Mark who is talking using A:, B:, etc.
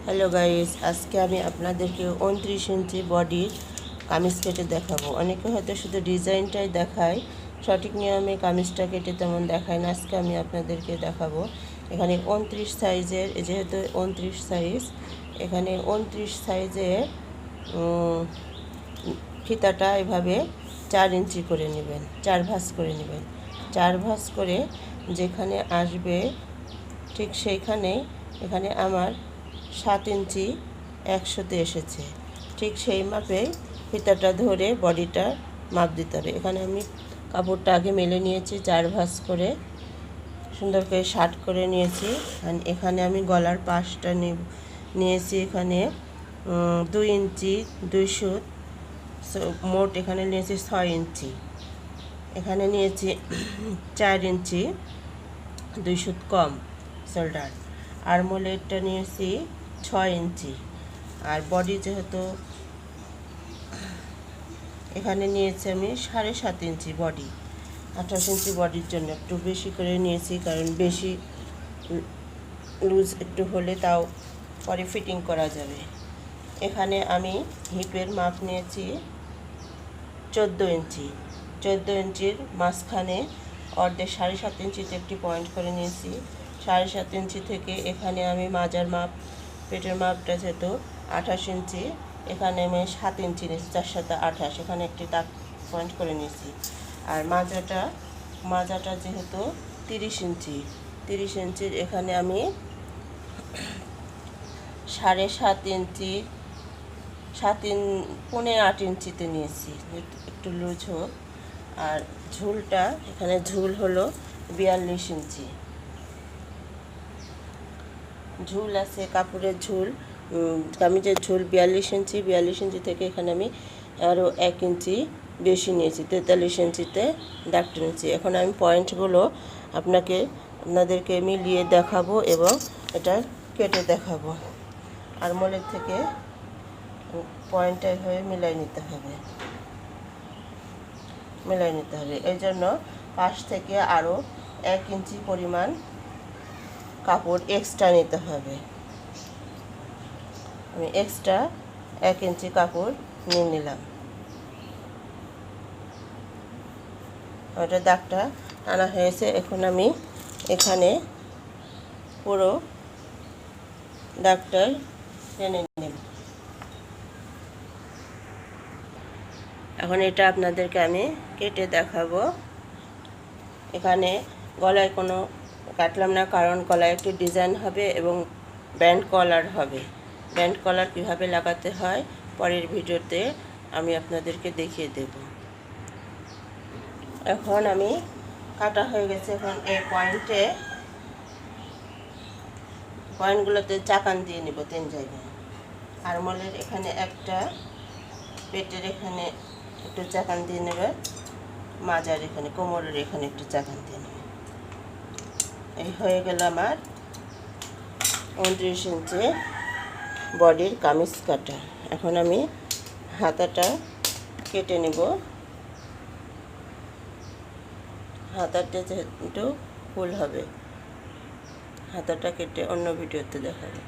A: Hello guys, আজকে আমি আপনাদেরকে 29 ইঞ্চি বডির কামিজ কেটে দেখাবো। অনেকে হয়তো শুধু ডিজাইনটাই দেখায়, সঠিক নিয়মে কামিজটা কেটে তেমন দেখায় না। আজকে আমি আপনাদেরকে দেখাবো। এখানে 29 সাইজের, যেহেতু 29 সাইজ, এখানে 29 সাইজের ফিতাটা এভাবে 4 ইঞ্চি করে নেবেন, 4 ভাঁজ করে নেবেন। 4 ভাঁজ করে যেখানে আসবে ঠিক সেইখানেই, এখানে আমার 7 ইঞ্চি 100-তে এসেছে। ঠিক সেই মাপে ফিতাটা ধরে বডিটা মাপ দিতে হবে। এখানে আমি কাপড়টা আগে মেলে নিয়েছি, 4 ভাঁজ করে সুন্দর করে শার্ট করে নিয়েছি। এখানে আমি গলার পাশটা নিয়েছি, এখানে 2 ইঞ্চি 2 সুত, মোট এখানে নিয়েছি 6 ইঞ্চি। এখানে নিয়েছি 4 ইঞ্চি 2 সুত কম শোল্ডার। আর্মহোলেরটা নিয়েছি 6 ইঞ্চি। আর বডি যেহেতু এখানে নিয়েছি আমি 7.5 ইঞ্চি বডি, 28 ইঞ্চি বডির জন্য একটু বেশি করে নিয়েছি, কারণ বেশি লুজ একটু হলে তাও পরে ফিটিং করা যাবে। এখানে আমি হিপের মাপ নিয়েছি 14 ইঞ্চি। 14 ইঞ্চির মাঝখানে অর্ধেক 7.5 ইঞ্চিতে একটি পয়েন্ট করে নিয়েছি। 7.5 ইঞ্চি থেকে এখানে আমি মাজার মাপ, পেটের মাপটা যেহেতু 28 ইঞ্চি, এখানে আমি 7 ইঞ্চি নিয়েছি, 4 7 28, এখানে একটি দাগ পয়েন্ট করে নিয়েছি। আর মাজাটা যেহেতু 30 ইঞ্চি, 30 ইঞ্চির এখানে আমি 7.5 ইঞ্চি, 7.8 ইঞ্চিতে নিয়েছি, একটু লুজ হোক। আর ঝুলটা, এখানে ঝুল হলো 42 ইঞ্চি ঝুল আছে, কাপড়ের ঝুল, কামিজের ঝুল 42 ইঞ্চি। 42 ইঞ্চি থেকে এখানে আমি আরও 1 ইঞ্চি বেশি নিয়েছি, 43 ইঞ্চিতে দাগ টেনেছি। এখন আমি পয়েন্টগুলো আপনাদেরকে মিলিয়ে দেখাবো এবং এটা কেটে দেখাবো। আর্মহোলের থেকে পয়েন্টের হয়ে মিলাই নিতে হবে। এই জন্য পাশ থেকে আরও 1 ইঞ্চি পরিমাণ কাপড় এক্সট্রা নিতে হবে। আমি এক্সট্রা 1 ইঞ্চি কাপড় নিয়ে নিলাম। ওটা দাগটা টানা হয়েছে। এখন আমি এখানে পুরো দাগটা টেনে নেব। এখন এটা আপনাদেরকে আমি কেটে দেখাবো। এখানে গলায় কোনো কাটলাম না, কারণ গলায় একটি ডিজাইন হবে এবং ব্যান্ড কলার হবে। ব্যান্ড কলার কীভাবে লাগাতে হয় পরের ভিডিওতে আমি আপনাদেরকে দেখিয়ে দেব। এখন আমি কাটা হয়ে গেছে। এখন এই পয়েন্টগুলোতে চাকান দিয়ে নেব 3 জায়গায়। আর্মহোলের এখানে একটা, পেটের এখানে একটু চাকান দিয়ে নেবে, মাজার এখানে, কোমরের এখানে একটু চাকান দিয়ে নেবে। এই হয়ে গেল আমার 29 ইঞ্চি বডির কামিজ কাটা। এখন আমি হাতাটা কেটে নেব। হাতাটা যেহেতু ফুল হবে, হাতাটা কেটে অন্য ভিডিওতে দেখাবো।